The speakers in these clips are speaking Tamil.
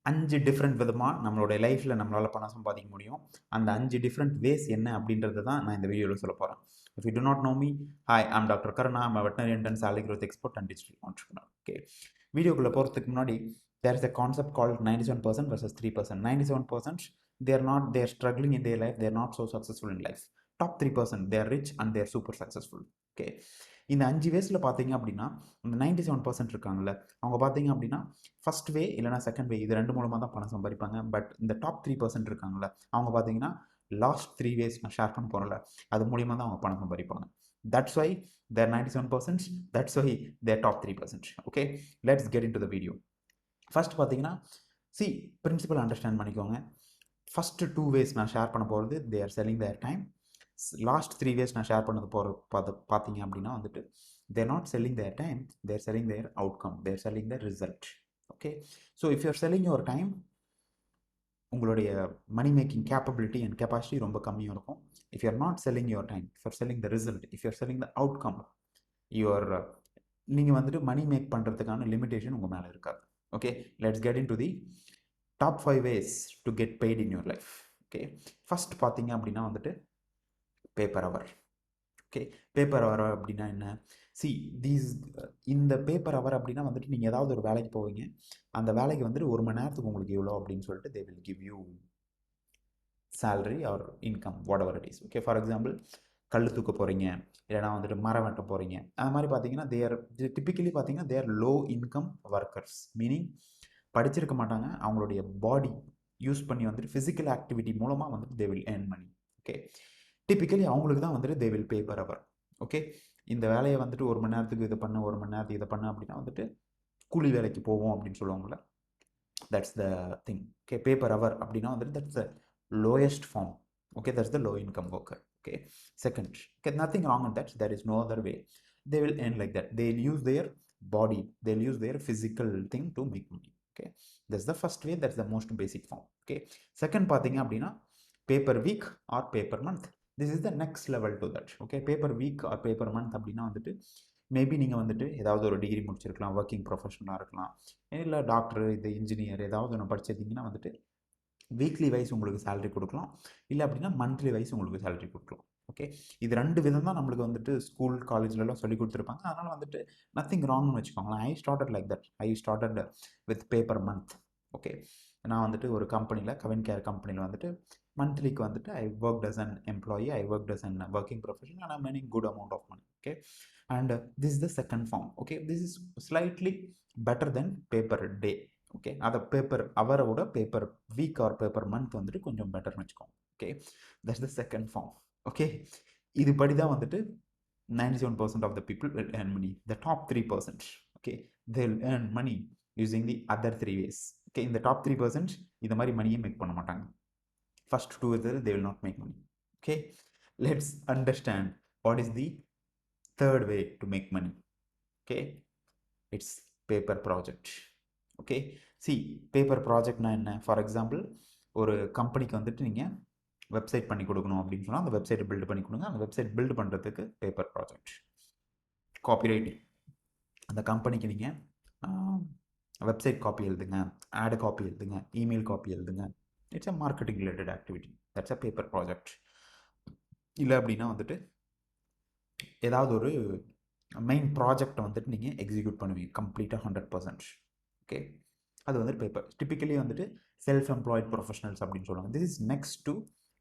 5 டிஃப்ரெண்ட் விதமாக நம்மளுடைய லைஃப்பில் நம்மளால் பணம் சம்பாதிக்க முடியும். அந்த 5 டிஃப்ரெண்ட் வேஸ் என்ன அப்படின்றது தான் நான் இந்த வீடியோவில் சொல்ல போகிறேன். If you do not know me, hi, I'm doctor Karuna, I'm veterinarian and salary growth expert and digital entrepreneur. Okay, வீடியோக்குள்ளே போகிறதுக்கு முன்னாடி there is a concept called 97% versus 3%. 97% they are struggling in their life, they are not so successful in life. Top 3% they are rich and they are super successful. Okay, இந்த 5 வேஸில் பார்த்தீங்க அப்படின்னா இந்த 97% இருக்காங்கல்ல, அவங்க பார்த்தீங்க அப்படின்னா ஃபர்ஸ்ட் வே இல்லைனா செகண்ட் வே இது ரெண்டு மூலமாக தான் பணம் சம்பாதிப்பாங்க. பட் இந்த டாப் 3% இருக்காங்கல்ல, அவங்க பார்த்தீங்கன்னா லாஸ்ட் 3 வேஸ் நான் ஷேர் பண்ண போகிறேன்ல, அது மூலியமாக தான் அவங்க பணம் சம்பாதிப்பாங்க. That's why their 97%, that's why their top 3%. Okay, let's get into the video. First பார்த்தீங்கன்னா பிரின்சிபல் அண்டர்ஸ்டாண்ட் பண்ணிக்கோங்க. ஃபஸ்ட்டு 2 வேஸ் நான் ஷேர் பண்ண போகிறது they are selling their time. Last 3 ways நான் ஷேர் பண்ணது பார்த்தீங்க அப்படின்னா வந்துட்டு they're not selling their time, they're selling their outcome, they're selling their result. Okay, so if you're selling your time, உங்களுடைய money making capability and capacity ரொம்ப கம்மியாக இருக்கும். If you're not selling your time, if you're selling the result, if you're selling the outcome, your நீங்கள் வந்துட்டு மணி மேக் பண்ணுறதுக்கான லிமிடேஷன் உங்கள் மேலே இருக்காது. Okay, let's get into the top 5 ways to get paid in your life. Okay, first பார்த்தீங்க அப்படின்னா வந்துட்டு pay per hour. Okay, pay per hour அப்படின்னா என்ன? இந்த பேப்பர் அவர் அப்படின்னா வந்துட்டு நீங்கள் ஏதாவது ஒரு வேலைக்கு போவீங்க, அந்த வேலைக்கு வந்துட்டு 1 மணி நேரத்துக்கு உங்களுக்கு இவ்வளோ அப்படின்னு சொல்லிட்டு they will give you salary or income, whatever it is. Okay, for example கல் தூக்க போகிறீங்க, இல்லைனா வந்துட்டு மரம் வெட்ட போகிறீங்க, அந்த மாதிரி பார்த்தீங்கன்னா டிப்பிக்கலி பார்த்தீங்கன்னா தேர் லோ இன்கம் ஒர்க்கர்ஸ். மீனிங் படிச்சிருக்க மாட்டாங்க, அவங்களுடைய பாடி யூஸ் பண்ணி வந்துட்டு ஃபிசிக்கல் ஆக்டிவிட்டி மூலமாக வந்துட்டு they will earn money. Okay, typically அவங்களுக்கு தான் வந்துட்டு they will pay per hour. Okay, இந்த வேலையை வந்துட்டு 1 மணி நேரத்துக்கு இதை பண்ண, 1 மணி நேரத்துக்கு இதை பண்ண அப்படின்னா வந்துட்டு கூலி வேலைக்கு போவோம் அப்படின்னு சொல்லுவாங்கள்ல, that's the thing. Okay, pay per hour அப்படின்னா வந்துட்டு that's the lowest form. Okay, that's the low income worker. Okay, second, okay, nothing wrong in that, there is no other way. They will earn like that. They'll use their body, they'll use their physical thing to make money. Okay, that's the first way, that's the most basic form. Okay, second பார்த்தீங்க அப்படின்னா paper week or pay per month. This is the next level to that. Okay, paper week or pay per month அப்படின்னா வந்துட்டு மேபி நீங்கள் வந்துட்டு ஏதாவது ஒரு டிகிரி முடிச்சிருக்கலாம், ஒர்க்கிங் ப்ரொஃபஷனலாக இருக்கலாம், இல்லை டாக்டர், இது இன்ஜினியர், ஏதாவது ஒன்று படிச்சிருந்தீங்கன்னா வந்துட்டு வீக்லி வைஸ் உங்களுக்கு சேலரி கொடுக்கலாம், இல்லை அப்படின்னா மந்த்லி வைஸ் உங்களுக்கு சேலரி கொடுக்கலாம். ஓகே, இது 2 விதம் தான் நம்மளுக்கு வந்துட்டு ஸ்கூல் காலேஜ்லலாம் சொல்லி கொடுத்துருப்பாங்க. அதனால் வந்துட்டு நத்திங் ராங்னு வச்சுக்கோங்களேன். I started like that, I started with paper month. Okay, நான் வந்துட்டு ஒரு கம்பெனியில், கவின் கேர் கம்பெனியில் வந்துட்டு மந்த்லிக்கு வந்துட்டு I work as an employee, I work as an working professional and I மேனிங் good amount of money. Okay, and this is the second form. Okay, this is slightly better than pay per day. Okay, அதை பேப்பர் அவரை விட pay per week or pay per month வந்துட்டு கொஞ்சம் பெட்டர்னு வச்சுக்கோங்க. Okay, that's the second form. Okay, இதுபடி தான் வந்துட்டு 97% of the people will earn money. The top 3%, okay, they will earn money using the other 3 ways. Okay, இந்த டாப் 3% இந்த மாதிரி மணியை மேக் பண்ண மாட்டாங்க. ஃபர்ஸ்ட் 2 இது they will not make money. Okay, let's understand what is the third way to make money. Okay, it's pay per project. Okay, pay per ப்ராஜெக்ட்னா என்ன? ஃபார் எக்ஸாம்பிள் ஒரு கம்பெனிக்கு வந்துட்டு நீங்கள் வெப்சைட் பண்ணி கொடுக்கணும் அப்படின்னு சொன்னால் அந்த வெப்சைட்டை பில்டு பண்ணி கொடுங்க. அந்த வெப்சைட் பில்டு பண்ணுறதுக்கு பேப்பர் ப்ராஜெக்ட். காப்பிரைட்டிங், அந்த கம்பெனிக்கு நீங்கள் வெப்சைட் காப்பி எழுதுங்க, ஆடு காப்பி எழுதுங்க, இமெயில் காப்பி எழுதுங்க. It's a marketing related activity, that's a paper project. இல்லை அப்படின்னா வந்துட்டு ஏதாவது ஒரு மெயின் ப்ராஜெக்டை வந்துட்டு நீங்கள் எக்ஸிக்யூட் பண்ணுவீங்க கம்ப்ளீட்டாக 100%. ஓகே, அது வந்துட்டு பேப்பர். டிப்பிக்கலி வந்துட்டு செல்ஃப் எம்ப்ளாய்ட் ப்ரொஃபஷனல்ஸ் அப்படின்னு சொல்லுவாங்க. This is next to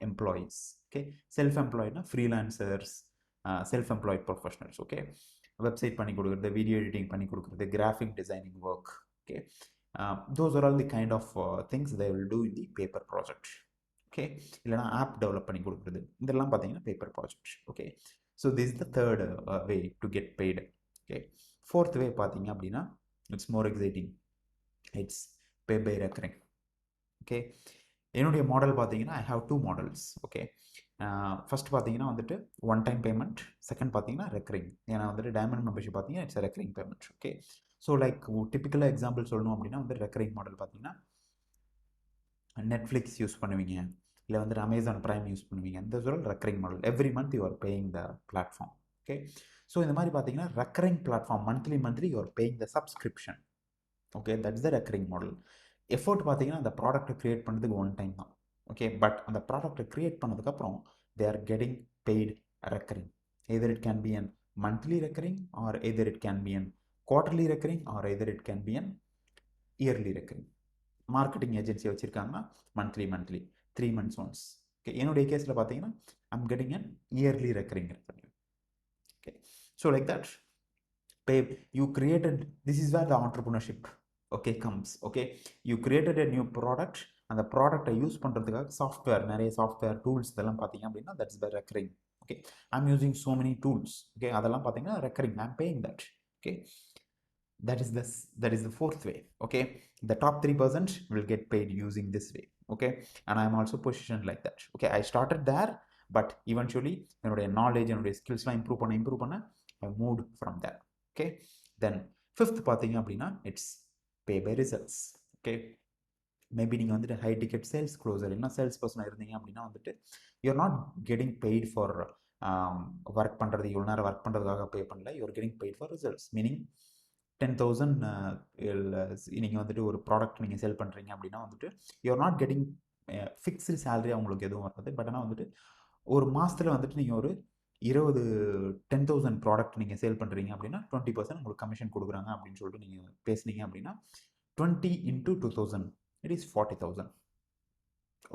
employees. Okay, self எம்ப்ளாய்ட்னா freelancers, self employed professionals. Okay, website பண்ணி கொடுக்குறது, வீடியோ எடிட்டிங் பண்ணி கொடுக்குறது, graphic designing work. Okay, those are all the kind of things they will do in the pay per project. Okay, இல்லைனா ஆப் டெவலப் பண்ணி கொடுக்குறது, இதெல்லாம் பார்த்தீங்கன்னா pay per project. Okay, so this is the third way to get paid. Okay, fourth way பார்த்தீங்க அப்படின்னா it's more exciting, it's pay by recurring. Okay, என்னுடைய மாடல் பார்த்தீங்கன்னா I have 2 models. Okay, first பார்த்தீங்கன்னா வந்துட்டு ஒன் டைம் பேமெண்ட், செகண்ட் பார்த்தீங்கன்னா ரெக்கரிங். ஏன்னா வந்துட்டு டைமண்ட் மெம்பர்ஷிப் பார்த்தீங்கன்னா it's recurring payment. Okay, so like டிப்பிக்கலாக எக்ஸாம்பிள் சொல்லணும் அப்படின்னா வந்து ரெக்கரிங் மாடல் பார்த்தீங்கன்னா நெட்ஃப்ளிக்ஸ் யூஸ் பண்ணுவீங்க, இல்லை வந்துட்டு அமேசான் ப்ரைம் யூஸ் பண்ணுவீங்க. இந்த சொல்ல recurring model, every month you are paying the platform. Okay, so இந்த மாதிரி பார்த்தீங்கன்னா recurring platform, monthly you are paying the subscription. Okay, that's the recurring model. Effort பார்த்தீங்கன்னா அந்த ப்ராடக்ட்டை க்ரியேட் பண்ணுறதுக்கு ஒன் டைம் தான். ஓகே, பட் அந்த ப்ராடக்ட்டை க்ரியேட் பண்ணதுக்கப்புறம் they are getting paid recurring. Either it can be an monthly recurring or either it can be an quarterly recurring or either it can be an yearly recurring. Marketing agency வச்சுருக்காங்கன்னா மந்த்லி 3 months ஒன்ஸ். ஓகே, என்னுடைய கேஸில் பார்த்தீங்கன்னா I'm getting an yearly recurring revenue. Okay, so like that, babe, you created, this is where the entrepreneurship, okay, comes. Okay, you created a new product, அந்த ப்ராடக்டை யூஸ் பண்ணுறதுக்காக சாஃப்ட்வேர், நிறைய சாஃப்ட்வேர் டூல்ஸ் இதெல்லாம் பார்த்தீங்க அப்படின்னா that's by recurring. Okay, I'm using so many tools. Okay, அதெல்லாம் பார்த்தீங்கன்னா recurring, I'm paying that. Okay, that is the fourth way. Okay, the top 3% will get paid using this way. Okay, and I am also positioned like that. Okay, I started there, but eventually என்னுடைய நாலேஜ், என்னுடைய ஸ்கில்ஸ்லாம் இம்ப்ரூவ் பண்ண I moved from there. Okay, then fifth பார்த்தீங்க அப்படின்னா it's pay by results. Okay, maybe நீங்கள் வந்துட்டு ஹை டிக்கெட் சேல்ஸ் க்ளோசர் இல்லைனா சேல்ஸ் பர்சனாக இருந்தீங்க அப்படின்னா வந்துட்டு you're not getting paid for work பண்ணுறது, இவ்வளோ நேரம் ஒர்க் பண்ணுறதுக்காக பே பண்ணல, you're getting paid for results. Meaning 10,000 நீங்கள் வந்துட்டு ஒரு ப்ராடக்ட் நீங்கள் செல் பண்ணுறீங்க அப்படின்னா வந்துட்டு you're not getting fixed salary அவங்களுக்கு எதுவும் வராது. பட் ஆனால் வந்துட்டு ஒரு மாதத்தில் வந்துட்டு நீங்கள் ஒரு 10,000 ப்ராடக்ட் நீங்கள் சேல் பண்ணுறீங்க அப்படின்னா 20% உங்களுக்கு கமிஷன் கொடுக்குறாங்க அப்படின்னு சொல்லிட்டு நீங்கள் பேசுனீங்க அப்படின்னா 20 into 2,000 it is 40,000.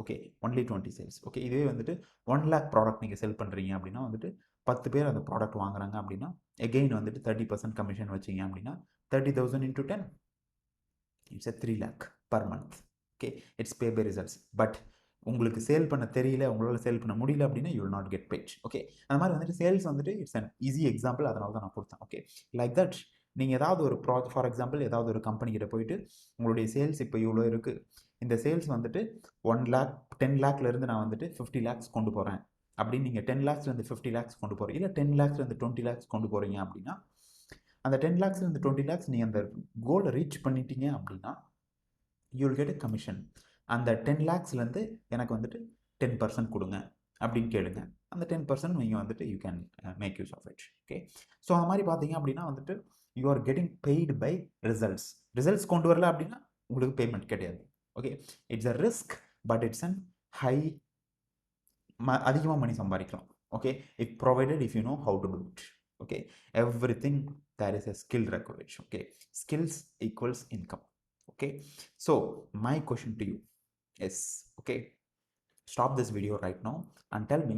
Okay, only 20 sales. Okay, இதுவே வந்துட்டு 1 lakh ப்ராடக்ட் நீங்கள் செல் பண்ணுறீங்க அப்படின்னா வந்துட்டு 10 பேர் அந்த ப்ராடக்ட் வாங்குறாங்க அப்படின்னா எகெயின் வந்துட்டு 30% கமிஷன் வச்சிங்க அப்படின்னா 30,000 into 10 it's 3 lakh per month. Okay, it's pay by results. But உங்களுக்கு சேல் பண்ண தெரியல, உங்களால் சேல் பண்ண முடியல அப்படின்னா you will not get paid. Okay, அந்த மாதிரி வந்துட்டு சேல்ஸ் வந்துட்டு இட்ஸ் அன் ஈஸி எக்ஸாம்பிள், அதனால தான் நான் கொடுத்தேன். ஓகே, லைக் தட் நீங்கள் ஏதாவது ஒரு ஃபார் எக்ஸாம்பிள் ஏதாவது ஒரு கம்பெனிக்கிட்ட போயிட்டு உங்களுடைய சேல்ஸ் இப்போ இவ்வளோ இருக்குது, இந்த சேல்ஸ் வந்துட்டு 1 lakh 10 lakhலேருந்து நான் வந்துட்டு 50 lakhs கொண்டு போகிறேன் அப்படின்னு நீங்கள் 10 lakhsலேருந்து 50 lakhs கொண்டு போகிறீங்க, இல்லை 10 lakhsலேருந்து 20 lakhs கொண்டு போகிறீங்க அப்படின்னா அந்த 10 lakhsலேருந்து 20 lakhs நீங்கள் அந்த கோலை ரீச் பண்ணிட்டீங்க அப்படின்னா you will get a commission. அந்த 10 lakhsலேருந்து எனக்கு வந்துட்டு 10% கொடுங்க அப்படின்னு கேளுங்க. அந்த 10% நீங்கள் வந்துட்டு you can make use of it. Okay, so அந்த மாதிரி பார்த்தீங்க அப்படின்னா வந்துட்டு you are getting paid by results கொண்டு வரல அப்படின்னா உங்களுக்கு பேமெண்ட் கிடையாது. Okay, it's a risk, but it's an high, அதிகமாக மணி சம்பாதிக்கலாம். Okay, if provided if you know how to do it. Okay, everything there is a skill required. Okay, skills equals income. Okay, so my question to you is, okay, stop this video right now and tell me,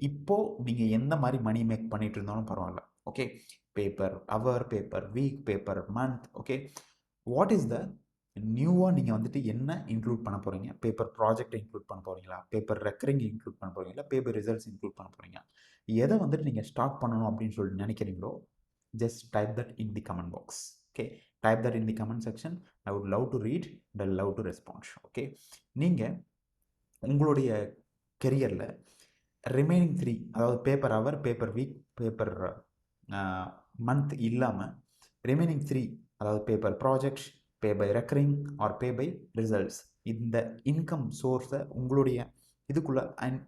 இப்போ நீங்க எந்த மாதிரி மணி மேக் பண்ணிட்டு இருந்தாலும் பரவாயில்ல. Okay, pay per hour, pay per week, pay per month. Okay, what is the நியூவாக நீங்கள் வந்துட்டு என்ன இன்க்ளூட் பண்ண போகிறீங்க? பேப்பர் ப்ராஜெக்ட் இன்க்ளூட் பண்ண போகிறீங்களா, பேப்பர் ரெக்கரிங் இன்க்ளூட் பண்ண போகிறீங்களா, பேப்பர் ரிசல்ட்ஸ் இன்க்ளூட் பண்ண போகிறீங்க? எதை வந்துட்டு நீங்கள் ஸ்டார்ட் பண்ணணும் அப்படின்னு சொல்லிட்டு நினைக்கிறீங்களோ just type that in the comment box. Okay, type that in the comment section. I would love to read and I would love to respond. Okay, நீங்கள் உங்களுடைய கெரியரில் ரிமைனிங் 3, அதாவது pay per hour, pay per week, pay per month இல்லாமல் ரிமைனிங் 3, அதாவது pay per project, pay by recurring or pay by results, இந்த இன்கம் சோர்ஸை உங்களுடைய இதுக்குள்ளே அண்ட்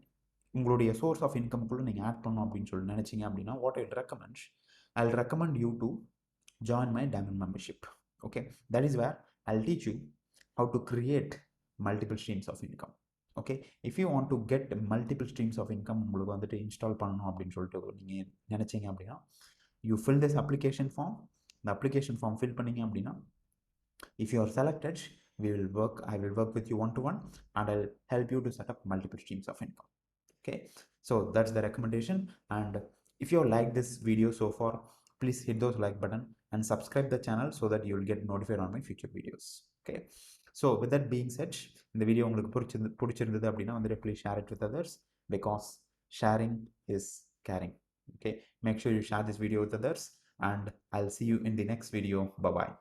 உங்களுடைய சோர்ஸ் ஆஃப் இன்கம்குள்ளே நீங்கள் ஆட் பண்ணணும் அப்படின்னு சொல்லி நினச்சிங்க அப்படின்னா what I'll recommend you to join my diamond membership. Okay, that is where I'll teach you how to create multiple streams of income. Okay, if you want to get multiple streams of income உங்களுக்கு வந்துட்டு இன்ஸ்டால் பண்ணணும் அப்படின்னு சொல்லிட்டு நீங்கள் நினச்சிங்க அப்படின்னா you fill this application form. இந்த application form fill பண்ணிங்க அப்படின்னா if you are selected, I will work with you one-to-one and I'll help you to set up multiple streams of income. Okay, so that's the recommendation. And if you like this video so far, please hit those like button and subscribe the channel so that you will get notified on my future videos. Okay, so with that being said, இந்த வீடியோ உங்களுக்கு பிடிச்சிருந்தது அப்படின்னா வந்துட்டு please share it with others, because sharing is caring. Okay, make sure you share this video with others and I'll see you in the next video. Bye bye.